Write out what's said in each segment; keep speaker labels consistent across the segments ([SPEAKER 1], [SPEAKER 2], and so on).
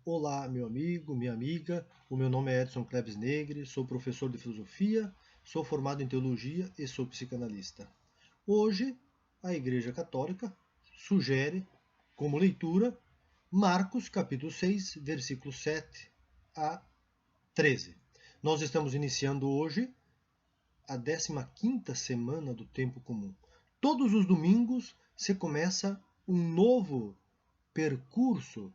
[SPEAKER 1] Olá, meu amigo, minha amiga. O meu nome é Edson Cleves Negre, sou professor de filosofia, sou formado em teologia e sou psicanalista. Hoje, a Igreja Católica sugere como leitura Marcos, capítulo 6, versículos 7 a 13. Nós estamos iniciando hoje a 15ª semana do tempo comum. Todos os domingos se começa um novo percurso,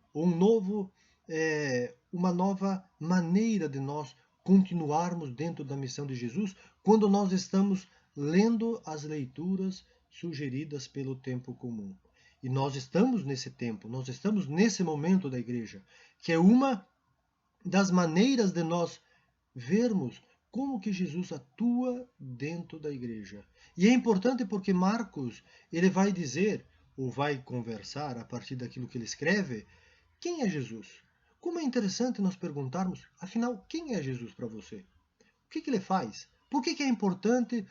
[SPEAKER 1] uma nova maneira de nós continuarmos dentro da missão de Jesus, quando nós estamos lendo as leituras sugeridas pelo tempo comum. E nós estamos nesse tempo, nós estamos nesse momento da igreja, que é uma das maneiras de nós vermos como que Jesus atua dentro da igreja. E é importante porque Marcos, ele vai dizer, ou vai conversar a partir daquilo que ele escreve, quem é Jesus? Como é interessante nós perguntarmos, afinal, quem é Jesus para você? O que ele faz? Por que é importante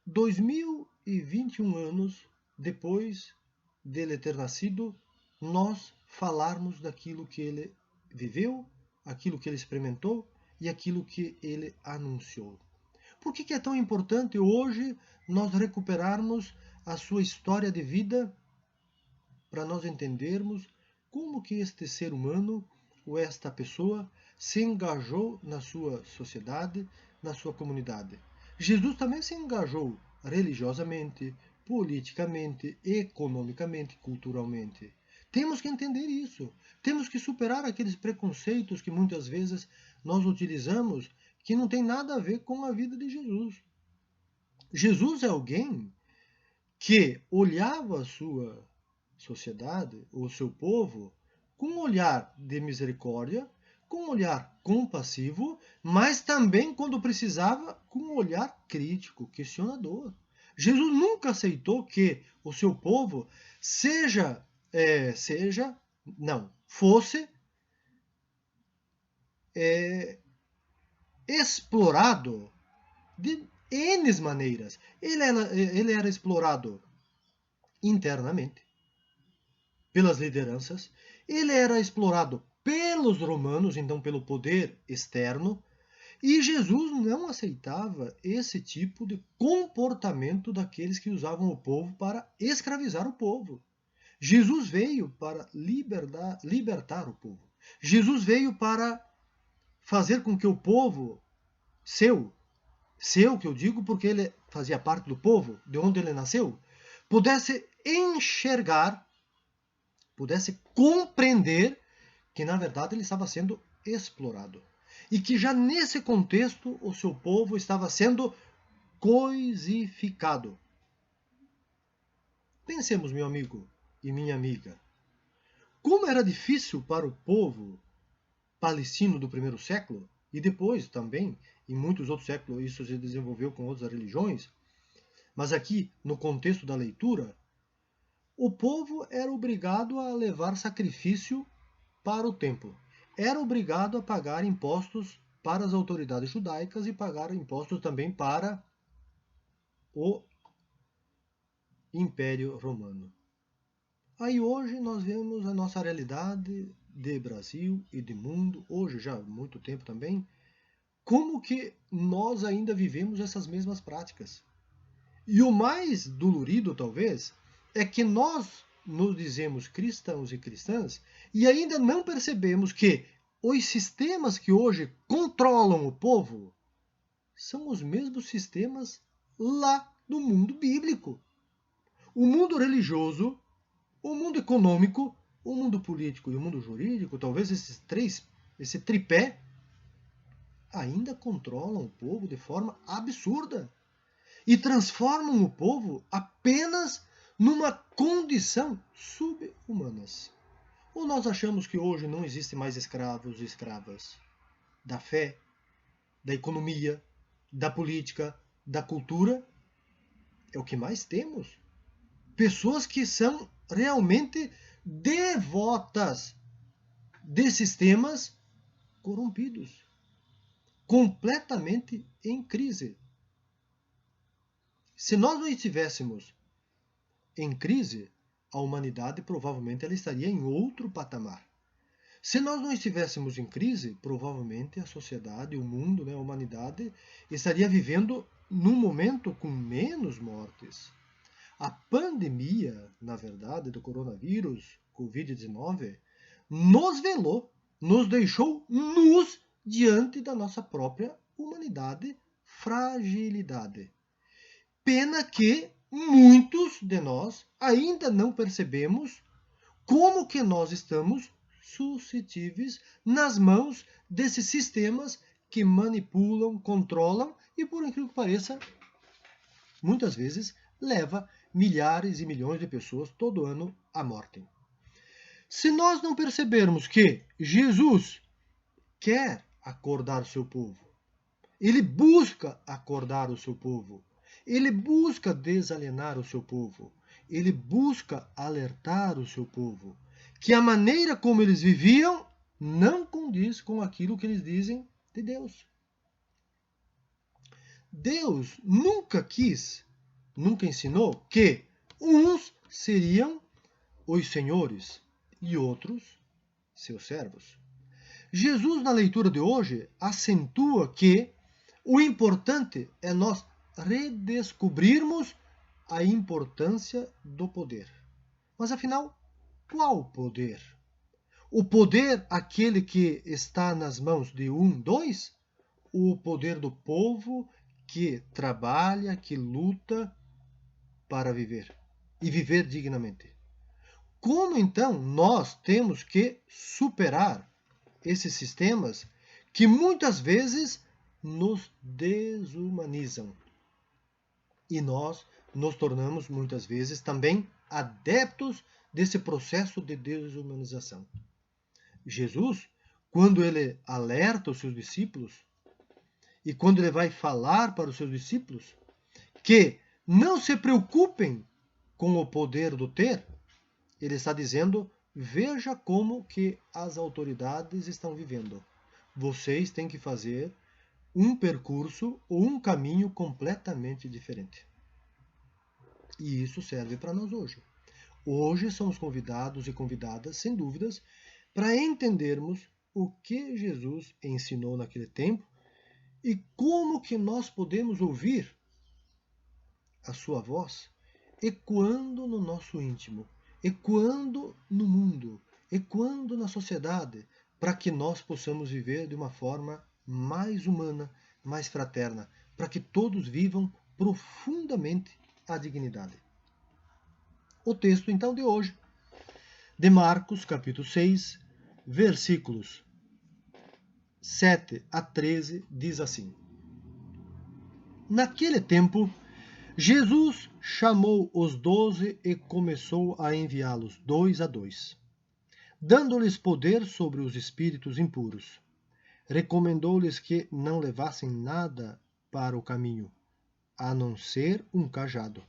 [SPEAKER 1] 2021 anos depois dele ter nascido, nós falarmos daquilo que ele viveu, aquilo que ele experimentou e aquilo que ele anunciou? Por que é tão importante hoje nós recuperarmos a sua história de vida para nós entendermos como que este ser humano ou esta pessoa se engajou na sua sociedade, na sua comunidade? Jesus também se engajou religiosamente, politicamente, economicamente, culturalmente. Temos que entender isso. Temos que superar aqueles preconceitos que muitas vezes nós utilizamos que não tem nada a ver com a vida de Jesus. Jesus é alguém que olhava a sua sociedade, o seu povo, com um olhar de misericórdia, com um olhar compassivo, mas também, quando precisava, com um olhar crítico, questionador. Jesus nunca aceitou que o seu povo fosse explorado de N maneiras. Ele era explorado internamente pelas lideranças, ele era explorado pelos romanos, então pelo poder externo, e Jesus não aceitava esse tipo de comportamento daqueles que usavam o povo para escravizar o povo. Jesus veio para libertar o povo. Jesus veio para fazer com que o povo seu que eu digo porque ele fazia parte do povo, de onde ele nasceu, pudesse enxergar, pudesse compreender que na verdade ele estava sendo explorado. E que já nesse contexto o seu povo estava sendo coisificado. Pensemos, meu amigo e minha amiga, como era difícil para o povo palestino do primeiro século, e depois também, em muitos outros séculos, isso se desenvolveu com outras religiões, mas aqui, no contexto da leitura, o povo era obrigado a levar sacrifício para o templo. Era obrigado a pagar impostos para as autoridades judaicas e pagar impostos também para o Império Romano. Aí hoje nós vemos a nossa realidade de Brasil e de mundo, hoje já há muito tempo também, como que nós ainda vivemos essas mesmas práticas. E o mais dolorido, talvez, é que nós nos dizemos cristãos e cristãs e ainda não percebemos que os sistemas que hoje controlam o povo são os mesmos sistemas lá do mundo bíblico. O mundo religioso, o mundo econômico, o mundo político e o mundo jurídico, talvez esse tripé, ainda controlam o povo de forma absurda e transformam o povo apenas numa condição subhumanas. Ou nós achamos que hoje não existem mais escravos e escravas da fé, da economia, da política, da cultura? É o que mais temos. Pessoas que são realmente devotas de sistemas corrompidos, completamente em crise. Se nós não estivéssemos em crise, a humanidade provavelmente ela estaria em outro patamar. Se nós não estivéssemos em crise, provavelmente a sociedade, o mundo, a humanidade, estaria vivendo num momento com menos mortes. A pandemia, na verdade, do coronavírus, Covid-19, nos velou, nos deixou nus diante da nossa própria humanidade, fragilidade. Pena que muitos de nós ainda não percebemos como que nós estamos suscetíveis nas mãos desses sistemas que manipulam, controlam e, por incrível que pareça, muitas vezes leva milhares e milhões de pessoas todo ano à morte. Se nós não percebermos que Jesus quer acordar o seu povo, ele busca acordar o seu povo, ele busca desalienar o seu povo, ele busca alertar o seu povo, que a maneira como eles viviam não condiz com aquilo que eles dizem de Deus. Deus nunca quis, nunca ensinou que uns seriam os senhores e outros seus servos. Jesus, na leitura de hoje, acentua que o importante é nós redescobrirmos a importância do poder. Mas afinal, qual poder? O poder aquele que está nas mãos de dois? O poder do povo que trabalha, que luta para viver e viver dignamente. Como então nós temos que superar esses sistemas que muitas vezes nos desumanizam? E nós nos tornamos muitas vezes também adeptos desse processo de desumanização. Jesus, quando ele alerta os seus discípulos e quando ele vai falar para os seus discípulos que não se preocupem com o poder do ter, ele está dizendo: veja como que as autoridades estão vivendo. Vocês têm que fazer um percurso ou um caminho completamente diferente. E isso serve para nós hoje. Hoje somos convidados e convidadas, sem dúvidas, para entendermos o que Jesus ensinou naquele tempo e como que nós podemos ouvir a sua voz ecoando no nosso íntimo, ecoando no mundo, ecoando na sociedade, para que nós possamos viver de uma forma mais humana, mais fraterna, para que todos vivam profundamente a dignidade. O texto então de hoje, de Marcos, capítulo 6, versículos 7 a 13, diz assim: Naquele tempo, Jesus chamou os 12 e começou a enviá-los 2 a 2, dando-lhes poder sobre os espíritos impuros. Recomendou-lhes que não levassem nada para o caminho, a não ser um cajado.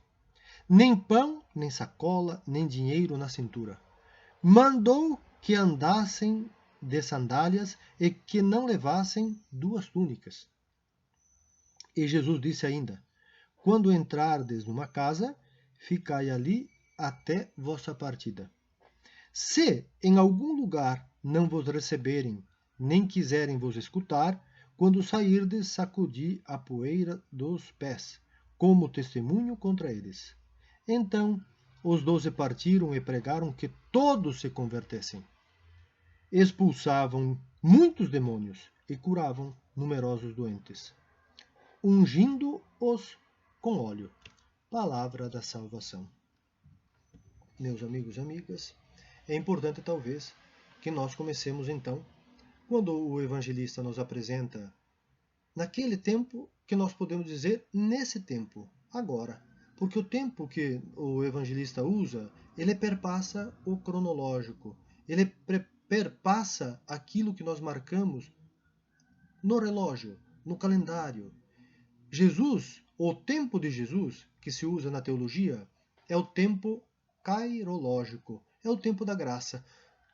[SPEAKER 1] Nem pão, nem sacola, nem dinheiro na cintura. Mandou que andassem de sandálias e que não levassem 2 túnicas. E Jesus disse ainda: Quando entrardes numa casa, ficai ali até vossa partida. Se em algum lugar não vos receberem, nem quiserem vos escutar, quando sairdes, sacudi a poeira dos pés, como testemunho contra eles. Então os 12 partiram e pregaram que todos se convertessem. Expulsavam muitos demônios e curavam numerosos doentes, ungindo-os com óleo. Palavra da salvação. Meus amigos e amigas, é importante talvez que nós comecemos então, quando o evangelista nos apresenta naquele tempo, que nós podemos dizer nesse tempo, agora. Porque o tempo que o evangelista usa, ele perpassa o cronológico, ele perpassa aquilo que nós marcamos no relógio, no calendário. Jesus, o tempo de Jesus, que se usa na teologia, é o tempo cairológico, é o tempo da graça.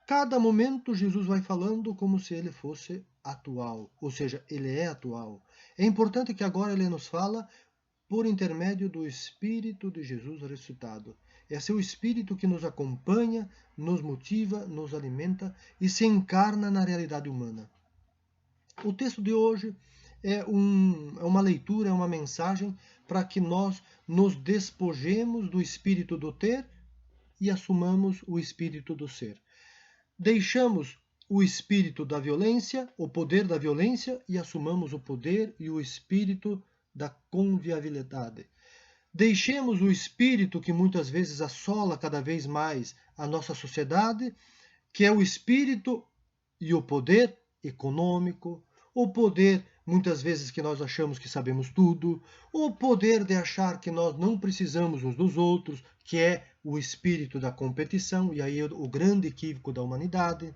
[SPEAKER 1] Cada momento Jesus vai falando como se ele fosse atual, ou seja, ele é atual. É importante que agora ele nos fala por intermédio do Espírito de Jesus ressuscitado. É seu Espírito que nos acompanha, nos motiva, nos alimenta e se encarna na realidade humana. O texto de hoje é uma leitura, é uma mensagem para que nós nos despojemos do espírito do ter e assumamos o espírito do ser. Deixamos o espírito da violência, o poder da violência, e assumamos o poder e o espírito da convivialidade. Deixemos o espírito que muitas vezes assola cada vez mais a nossa sociedade, que é o espírito e o poder econômico, o poder muitas vezes que nós achamos que sabemos tudo, o poder de achar que nós não precisamos uns dos outros, que é o espírito da competição, e aí o grande equívoco da humanidade.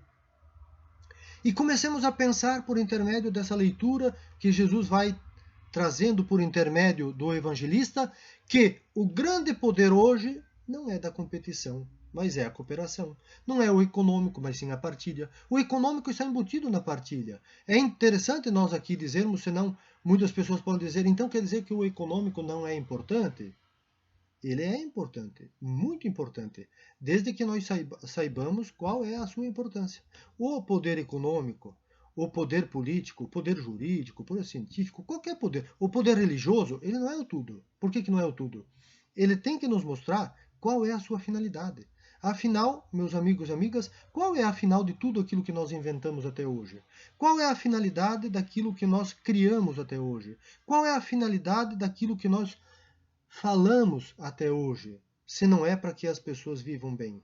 [SPEAKER 1] E comecemos a pensar por intermédio dessa leitura que Jesus vai trazendo por intermédio do evangelista, que o grande poder hoje não é da competição, mas é a cooperação. Não é o econômico, mas sim a partilha. O econômico está embutido na partilha. É interessante nós aqui dizermos, senão muitas pessoas podem dizer, então quer dizer que o econômico não é importante? Ele é importante, muito importante, desde que nós saibamos qual é a sua importância. O poder econômico, o poder político, o poder jurídico, o poder científico, qualquer poder, o poder religioso, ele não é o tudo. Por que não é o tudo? Ele tem que nos mostrar qual é a sua finalidade. Afinal, meus amigos e amigas, qual é a final de tudo aquilo que nós inventamos até hoje? Qual é a finalidade daquilo que nós criamos até hoje? Qual é a finalidade daquilo que nós falamos até hoje, se não é para que as pessoas vivam bem?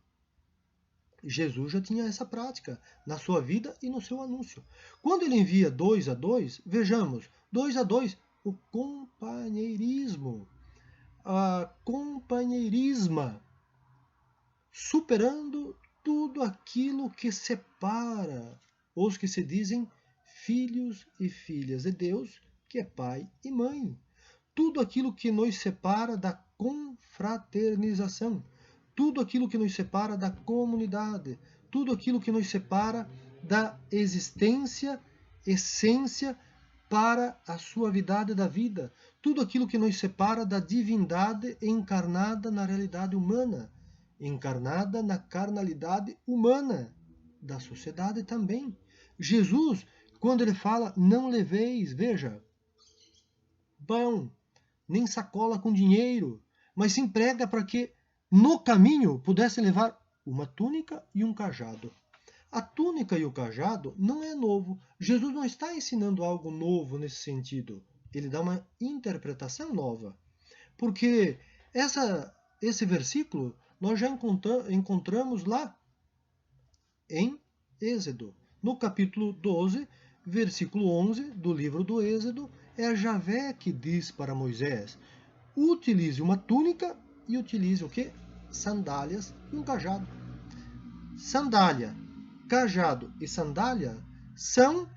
[SPEAKER 1] Jesus já tinha essa prática na sua vida e no seu anúncio. Quando ele envia 2 a 2, vejamos, 2 a 2, o companheirismo, a companheirisma, superando tudo aquilo que separa os que se dizem filhos e filhas de Deus, que é pai e mãe. Tudo aquilo que nos separa da confraternização, tudo aquilo que nos separa da comunidade, tudo aquilo que nos separa da existência, essência para a suavidade da vida, tudo aquilo que nos separa da divindade encarnada na realidade humana, encarnada na carnalidade humana, da sociedade também. Jesus, quando ele fala, não leveis, veja, pão, nem sacola com dinheiro, mas se emprega para que no caminho pudesse levar uma túnica e um cajado. A túnica e o cajado não é novo. Jesus não está ensinando algo novo nesse sentido. Ele dá uma interpretação nova. Porque esse versículo nós já encontramos lá em Êxodo. No capítulo 12, versículo 11 do livro do Êxodo, é Javé que diz para Moisés: utilize uma túnica e utilize o quê? Sandálias e um cajado. Sandália, cajado e sandália são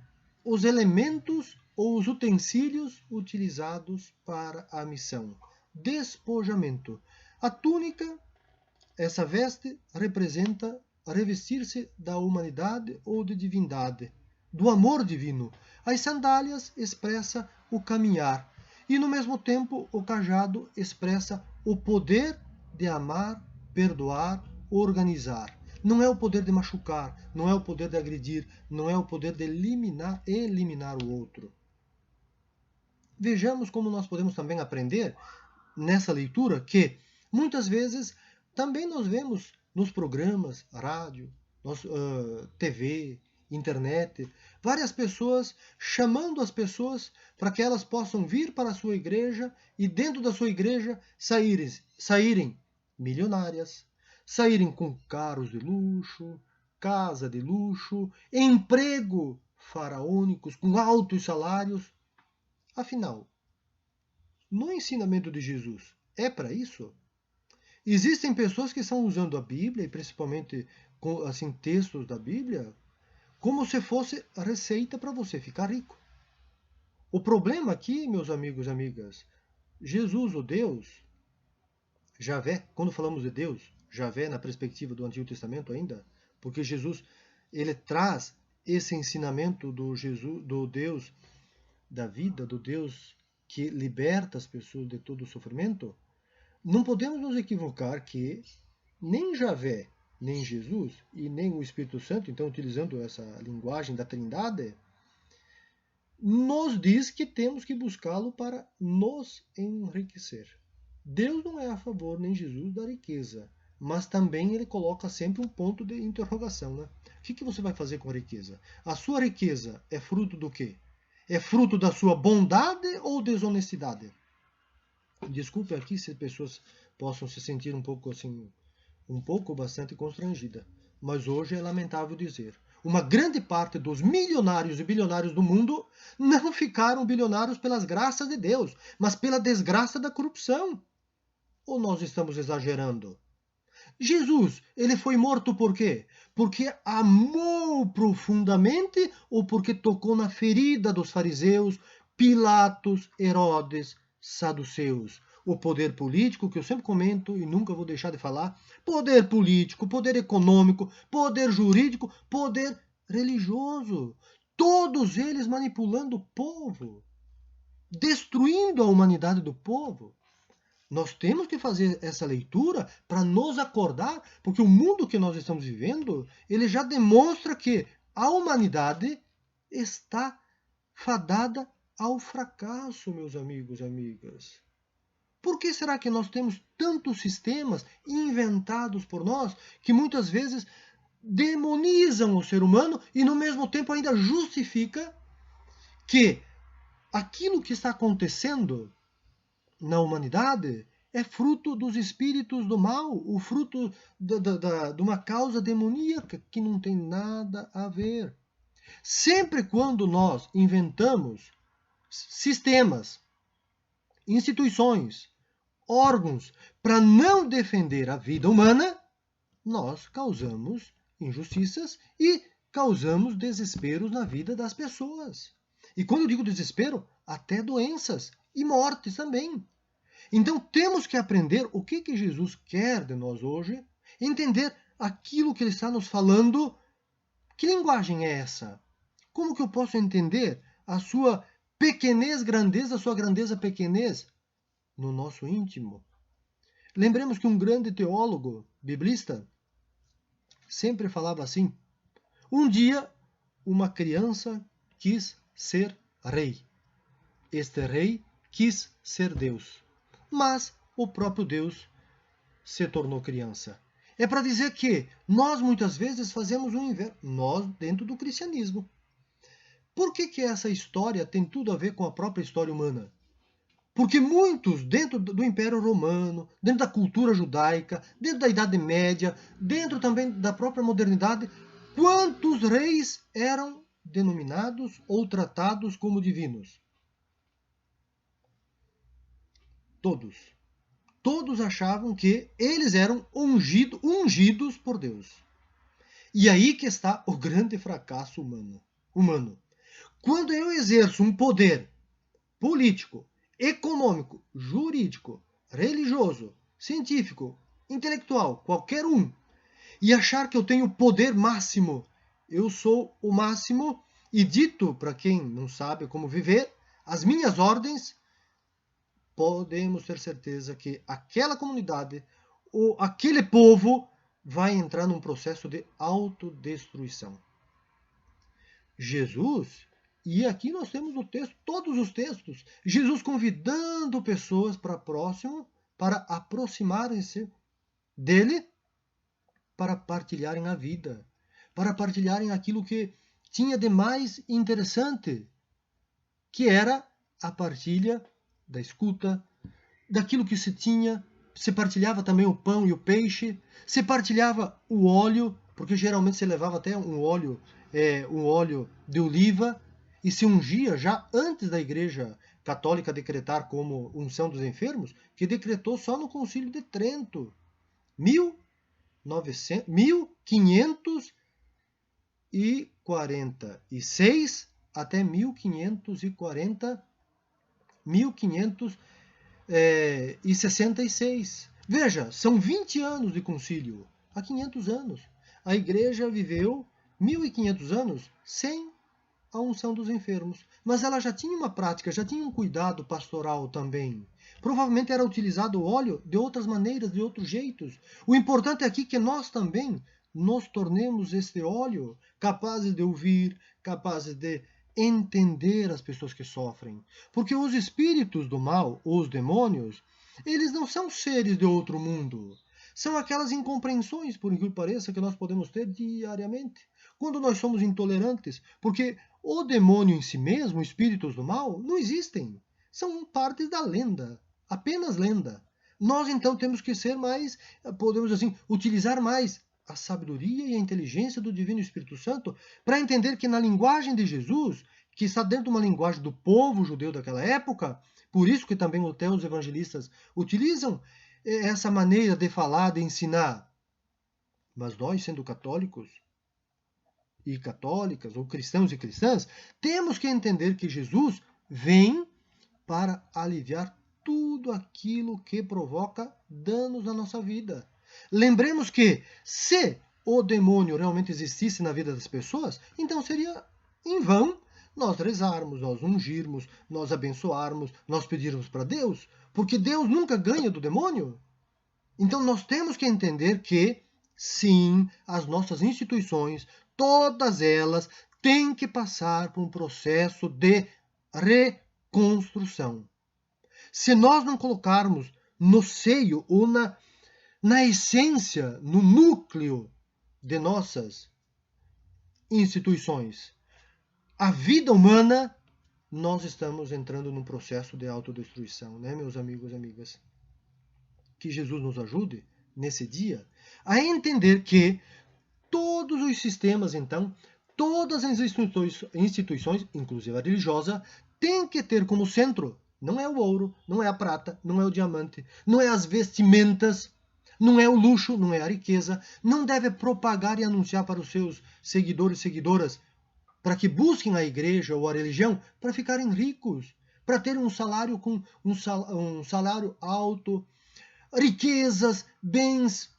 [SPEAKER 1] os elementos ou os utensílios utilizados para a missão. Despojamento. A túnica, essa veste, representa revestir-se da humanidade ou de divindade, do amor divino. As sandálias expressa o caminhar e, no mesmo tempo, o cajado expressa o poder de amar, perdoar, organizar. Não é o poder de machucar, não é o poder de agredir, não é o poder de eliminar o outro. Vejamos como nós podemos também aprender nessa leitura que, muitas vezes, também nós vemos nos programas, rádio, TV, internet, várias pessoas chamando as pessoas para que elas possam vir para a sua igreja e dentro da sua igreja saírem milionárias, saírem com carros de luxo, casa de luxo, emprego faraônicos, com altos salários. Afinal, no ensinamento de Jesus, é para isso? Existem pessoas que estão usando a Bíblia, e principalmente assim, textos da Bíblia, como se fosse a receita para você ficar rico. O problema aqui, meus amigos e amigas, Jesus, o Deus, Javé, quando falamos de Deus, Javé na perspectiva do Antigo Testamento ainda, porque Jesus ele traz esse ensinamento do Deus da vida, do Deus que liberta as pessoas de todo o sofrimento. Não podemos nos equivocar que nem Javé, nem Jesus e nem o Espírito Santo, então utilizando essa linguagem da Trindade, nos diz que temos que buscá-lo para nos enriquecer. Deus não é a favor, nem Jesus, da riqueza, mas também ele coloca sempre um ponto de interrogação. Né? O que você vai fazer com a riqueza? A sua riqueza é fruto do quê? É fruto da sua bondade ou desonestidade? Desculpe aqui se as pessoas possam se sentir um pouco assim, bastante constrangida. Mas hoje é lamentável dizer, uma grande parte dos milionários e bilionários do mundo não ficaram bilionários pelas graças de Deus, mas pela desgraça da corrupção. Ou nós estamos exagerando? Jesus, ele foi morto por quê? Porque amou profundamente ou porque tocou na ferida dos fariseus, Pilatos, Herodes, saduceus? O poder político, que eu sempre comento e nunca vou deixar de falar, poder político, poder econômico, poder jurídico, poder religioso. Todos eles manipulando o povo, destruindo a humanidade do povo. Nós temos que fazer essa leitura para nos acordar, porque o mundo que nós estamos vivendo, ele já demonstra que a humanidade está fadada ao fracasso, meus amigos e amigas. Por que será que nós temos tantos sistemas inventados por nós que muitas vezes demonizam o ser humano e no mesmo tempo ainda justifica que aquilo que está acontecendo na humanidade é fruto dos espíritos do mal, o fruto de uma causa demoníaca que não tem nada a ver. Sempre quando nós inventamos sistemas, instituições, órgãos para não defender a vida humana, nós causamos injustiças e causamos desesperos na vida das pessoas. E quando eu digo desespero, até doenças e mortes também. Então temos que aprender o que Jesus quer de nós hoje, entender aquilo que ele está nos falando. Que linguagem é essa? Como que eu posso entender a sua pequenez, grandeza, a sua grandeza, pequenez no nosso íntimo? Lembremos que um grande teólogo, biblista, sempre falava assim: um dia uma criança quis ser rei. Este rei quis ser Deus. Mas o próprio Deus se tornou criança. É para dizer que nós muitas vezes fazemos o inverso, nós dentro do cristianismo. Por que essa história tem tudo a ver com a própria história humana? Porque muitos, dentro do Império Romano, dentro da cultura judaica, dentro da Idade Média, dentro também da própria modernidade, quantos reis eram denominados ou tratados como divinos? Todos. Todos achavam que eles eram ungidos por Deus. E aí que está o grande fracasso humano. Quando eu exerço um poder político, econômico, jurídico, religioso, científico, intelectual, qualquer um, e achar que eu tenho poder máximo, eu sou o máximo, e dito para quem não sabe como viver, as minhas ordens, podemos ter certeza que aquela comunidade ou aquele povo vai entrar num processo de autodestruição. Jesus, e aqui nós temos no texto, todos os textos, Jesus convidando pessoas para próximo, para aproximarem-se dele, para partilharem a vida, para partilharem aquilo que tinha de mais interessante, que era a partilha da escuta, daquilo que se tinha, se partilhava também o pão e o peixe, se partilhava o óleo, porque geralmente se levava até um óleo de oliva, e se ungia já antes da Igreja Católica decretar como unção dos enfermos, que decretou só no Concílio de Trento, 1546 até 1566. Veja, são 20 anos de concílio, há 500 anos. A igreja viveu 1500 anos sem a unção dos enfermos. Mas ela já tinha uma prática, já tinha um cuidado pastoral também. Provavelmente era utilizado o óleo de outras maneiras, de outros jeitos. O importante aqui é que nós também nos tornemos este óleo capazes de ouvir, capazes de entender as pessoas que sofrem. Porque os espíritos do mal, os demônios, eles não são seres de outro mundo. São aquelas incompreensões, por incrível que pareça, que nós podemos ter diariamente. Quando nós somos intolerantes, porque o demônio em si mesmo, espíritos do mal, não existem. São partes da lenda, apenas lenda. Nós então temos que ser mais, podemos assim, utilizar mais a sabedoria e a inteligência do Divino Espírito Santo para entender que na linguagem de Jesus, que está dentro de uma linguagem do povo judeu daquela época, por isso que também até os evangelistas utilizam essa maneira de falar, de ensinar. Mas nós, sendo católicos e católicas, ou cristãos e cristãs, temos que entender que Jesus vem para aliviar tudo aquilo que provoca danos na nossa vida. Lembremos que se o demônio realmente existisse na vida das pessoas, então seria em vão nós rezarmos, nós ungirmos, nós abençoarmos, nós pedirmos para Deus, porque Deus nunca ganha do demônio. Então nós temos que entender que, sim, as nossas instituições, todas elas, têm que passar por um processo de reconstrução. Se nós não colocarmos no seio ou na essência, no núcleo de nossas instituições, a vida humana, nós estamos entrando num processo de autodestruição, né, meus amigos e amigas? Que Jesus nos ajude nesse dia a entender que todos os sistemas, então, todas as instituições, inclusive a religiosa, têm que ter como centro, não é o ouro, não é a prata, não é o diamante, não é as vestimentas, não é o luxo, não é a riqueza, não deve propagar e anunciar para os seus seguidores e seguidoras para que busquem a igreja ou a religião para ficarem ricos, para terem um salário com um salário alto, riquezas, bens.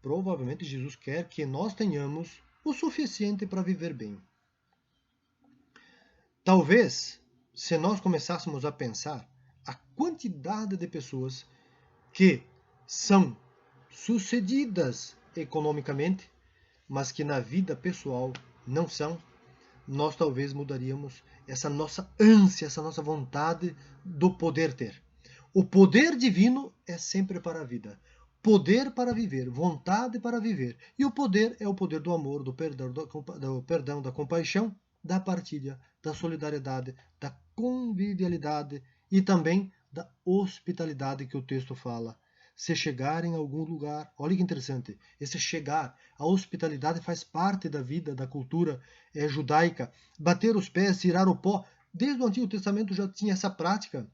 [SPEAKER 1] Provavelmente Jesus quer que nós tenhamos o suficiente para viver bem. Talvez, se nós começássemos a pensar a quantidade de pessoas que são sucedidas economicamente, mas que na vida pessoal não são, nós talvez mudaríamos essa nossa ânsia, essa nossa vontade do poder ter. O poder divino é sempre para a vida. Poder para viver, vontade para viver. E o poder é o poder do amor, do perdão, da compaixão, da partilha, da solidariedade, da convivialidade e também da hospitalidade que o texto fala. Se chegar em algum lugar, olha que interessante, esse chegar, a hospitalidade faz parte da vida, da cultura judaica. Bater os pés, tirar o pó, desde o Antigo Testamento já tinha essa prática.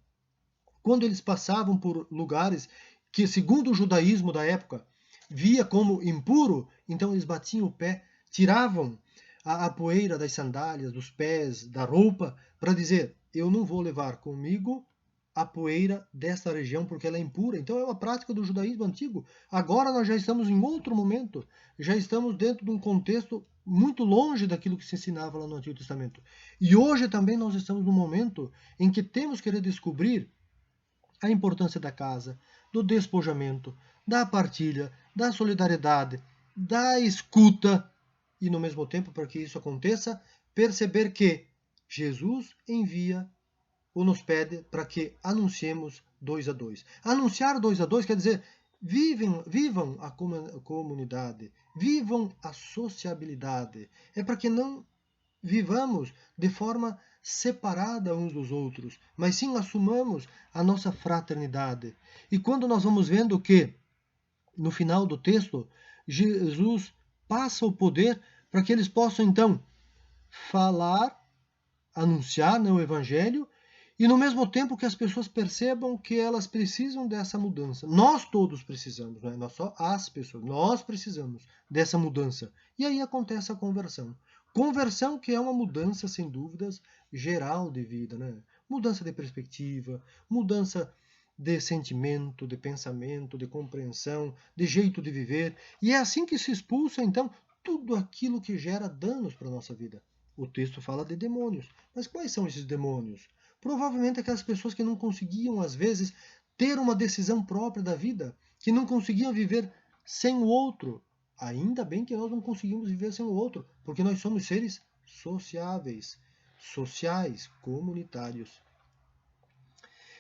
[SPEAKER 1] Quando eles passavam por lugares que, segundo o judaísmo da época, via como impuro, então eles batiam o pé, tiravam a poeira das sandálias, dos pés, da roupa, para dizer, eu não vou levar comigo a poeira desta região porque ela é impura. Então é uma prática do judaísmo antigo. Agora nós já estamos em outro momento, já estamos dentro de um contexto muito longe daquilo que se ensinava lá no Antigo Testamento. E hoje também nós estamos num momento em que temos que redescobrir a importância da casa, do despojamento, da partilha, da solidariedade, da escuta e, no mesmo tempo, para que isso aconteça, perceber que Jesus envia ou nos pede para que anunciemos 2 a 2. Anunciar 2 a 2 quer dizer vivam a comunidade, vivam a sociabilidade. É para que não vivamos de forma separada uns dos outros, mas sim assumamos a nossa fraternidade. E quando nós vamos vendo que, no final do texto, Jesus passa o poder para que eles possam, então, falar, anunciar, né, o Evangelho, e no mesmo tempo que as pessoas percebam que elas precisam dessa mudança. Nós todos precisamos, não é só as pessoas, nós precisamos dessa mudança. E aí acontece a conversão. Conversão que é uma mudança, sem dúvidas, geral de vida, né? Mudança de perspectiva, mudança de sentimento, de pensamento, de compreensão, de jeito de viver. E é assim que se expulsa, então, tudo aquilo que gera danos para a nossa vida. O texto fala de demônios. Mas quais são esses demônios? Provavelmente aquelas pessoas que não conseguiam, às vezes, ter uma decisão própria da vida, que não conseguiam viver sem o outro. Ainda bem que nós não conseguimos viver sem o outro, porque nós somos seres sociáveis, sociais, comunitários.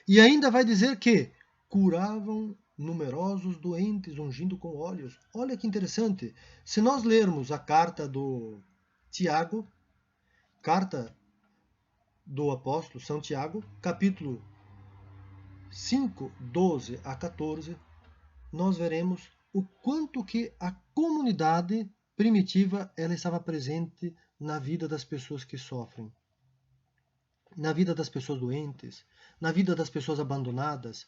[SPEAKER 1] E ainda vai dizer que curavam numerosos doentes, ungindo com óleos. Olha que interessante. Se nós lermos a carta do Tiago, carta do apóstolo São Tiago, capítulo 5, 12 a 14, nós veremos o quanto que a comunidade primitiva ela estava presente na vida das pessoas que sofrem, na vida das pessoas doentes, na vida das pessoas abandonadas.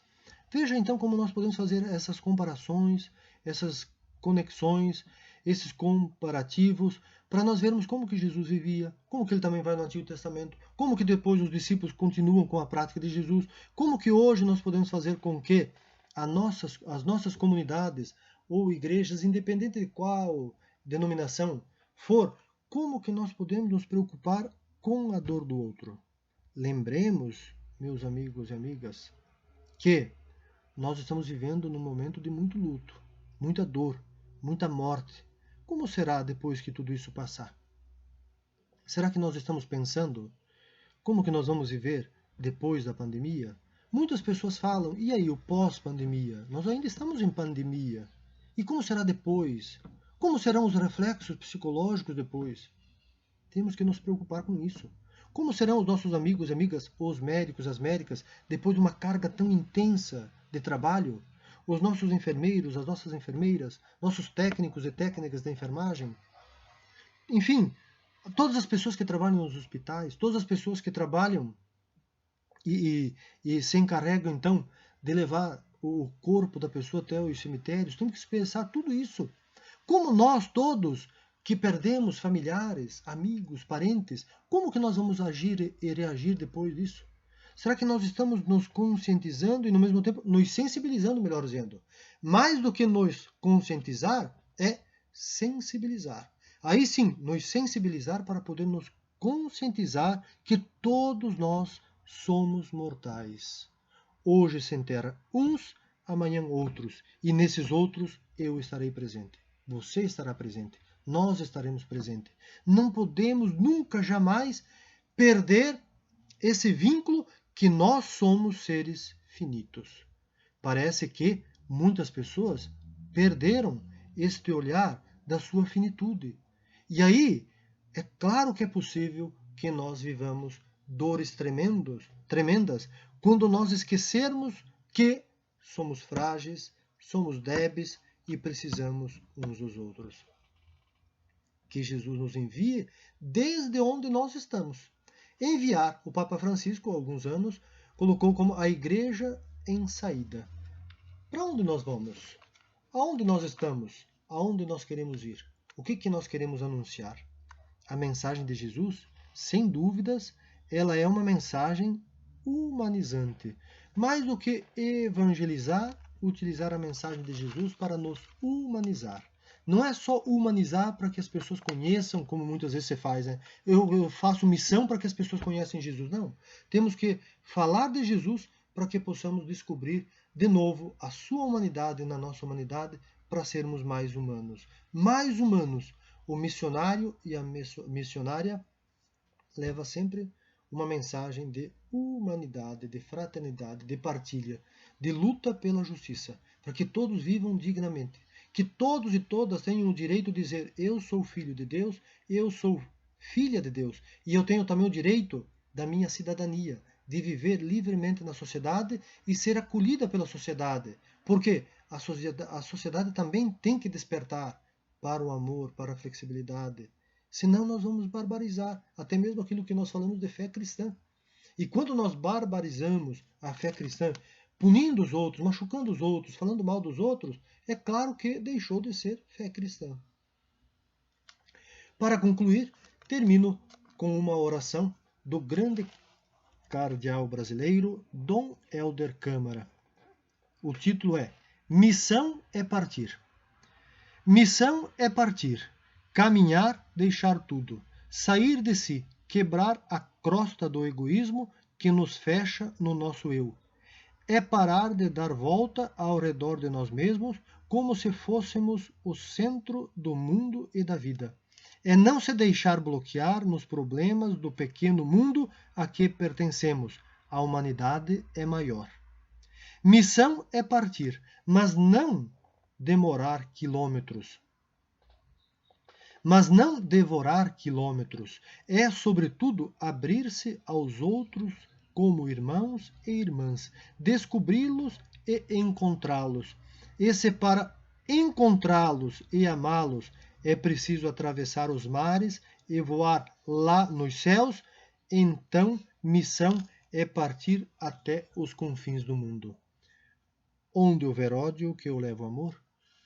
[SPEAKER 1] Veja então como nós podemos fazer essas comparações, essas conexões, esses comparativos, para nós vermos como que Jesus vivia, como que ele também vai no Antigo Testamento, como que depois os discípulos continuam com a prática de Jesus, como que hoje nós podemos fazer com que as nossas comunidades ou igrejas, independente de qual denominação for, como que nós podemos nos preocupar com a dor do outro. Lembremos, meus amigos e amigas, que nós estamos vivendo num momento de muito luto, muita dor, muita morte. Como será depois que tudo isso passar? Será que nós estamos pensando como que nós vamos viver depois da pandemia? Muitas pessoas falam, e aí o pós-pandemia? Nós ainda estamos em pandemia. E como será depois? Como serão os reflexos psicológicos depois? Temos que nos preocupar com isso. Como serão os nossos amigos e amigas, os médicos, as médicas, depois de uma carga tão intensa de trabalho? Os nossos enfermeiros, as nossas enfermeiras, nossos técnicos e técnicas da enfermagem? Enfim, todas as pessoas que trabalham nos hospitais, todas as pessoas que trabalham e se encarregam, então, de levar o corpo da pessoa até os cemitérios, temos que pensar tudo isso. Como nós todos que perdemos familiares, amigos, parentes, como que nós vamos agir e reagir depois disso? Será que nós estamos nos conscientizando e, no mesmo tempo, nos sensibilizando, melhor dizendo? Mais do que nos conscientizar, é sensibilizar. Aí sim, nos sensibilizar para poder nos conscientizar que todos nós somos mortais. Hoje se enterra uns, amanhã outros, e nesses outros eu estarei presente. Você estará presente. Nós estaremos presentes. Não podemos nunca, jamais perder esse vínculo que nós somos seres finitos. Parece que muitas pessoas perderam este olhar da sua finitude. E aí, é claro que é possível que nós vivamos dores tremendas, quando nós esquecermos que somos frágeis, somos débeis e precisamos uns dos outros. Que Jesus nos envie desde onde nós estamos. Enviar, o Papa Francisco, há alguns anos, colocou como a igreja em saída. Para onde nós vamos? Aonde nós estamos? Aonde nós queremos ir? O que nós queremos anunciar? A mensagem de Jesus, sem dúvidas, ela é uma mensagem humanizante. Mais do que evangelizar, utilizar a mensagem de Jesus para nos humanizar. Não é só humanizar para que as pessoas conheçam, como muitas vezes se faz, né? Eu faço missão para que as pessoas conheçam Jesus. Não. Temos que falar de Jesus para que possamos descobrir de novo a sua humanidade na nossa humanidade, para sermos mais humanos. Mais humanos. O missionário e a missionária leva sempre uma mensagem de humanidade, de fraternidade, de partilha, de luta pela justiça, para que todos vivam dignamente. Que todos e todas tenham o direito de dizer: eu sou filho de Deus, eu sou filha de Deus, e eu tenho também o direito da minha cidadania, de viver livremente na sociedade e ser acolhida pela sociedade. Porque a sociedade também tem que despertar para o amor, para a flexibilidade. Senão nós vamos barbarizar até mesmo aquilo que nós falamos de fé cristã. E quando nós barbarizamos a fé cristã, punindo os outros, machucando os outros, falando mal dos outros, é claro que deixou de ser fé cristã. Para concluir, termino com uma oração do grande cardeal brasileiro Dom Helder Câmara. O título é Missão é Partir. Missão é partir, caminhar, deixar tudo, sair de si, quebrar a crosta do egoísmo que nos fecha no nosso eu. É parar de dar volta ao redor de nós mesmos como se fôssemos o centro do mundo e da vida. É não se deixar bloquear nos problemas do pequeno mundo a que pertencemos. A humanidade é maior. Missão é partir, mas não demorar quilômetros. Mas não devorar quilômetros. É, sobretudo, abrir-se aos outros como irmãos e irmãs, descobri-los e encontrá-los. E se para encontrá-los e amá-los é preciso atravessar os mares e voar lá nos céus, então missão é partir até os confins do mundo. Onde houver ódio, que eu leve o amor.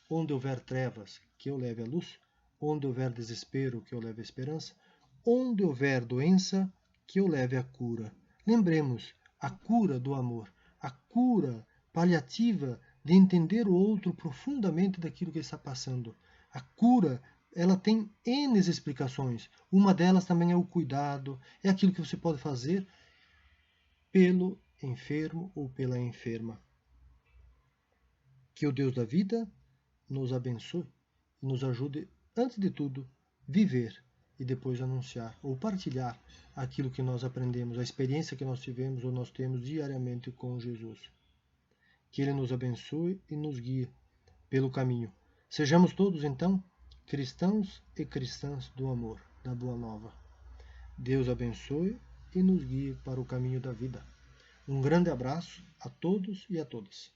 [SPEAKER 1] Onde houver trevas, que eu leve a luz. Onde houver desespero, que eu leve a esperança. Onde houver doença, que eu leve a cura. Lembremos, a cura do amor, a cura paliativa de entender o outro profundamente daquilo que ele está passando. A cura, ela tem N explicações. Uma delas também é o cuidado, é aquilo que você pode fazer pelo enfermo ou pela enferma. Que o Deus da vida nos abençoe e nos ajude, antes de tudo, viver e depois anunciar ou partilhar aquilo que nós aprendemos, a experiência que nós tivemos ou nós temos diariamente com Jesus. Que Ele nos abençoe e nos guie pelo caminho. Sejamos todos, então, cristãos e cristãs do amor, da Boa Nova. Deus abençoe e nos guie para o caminho da vida. Um grande abraço a todos e a todas.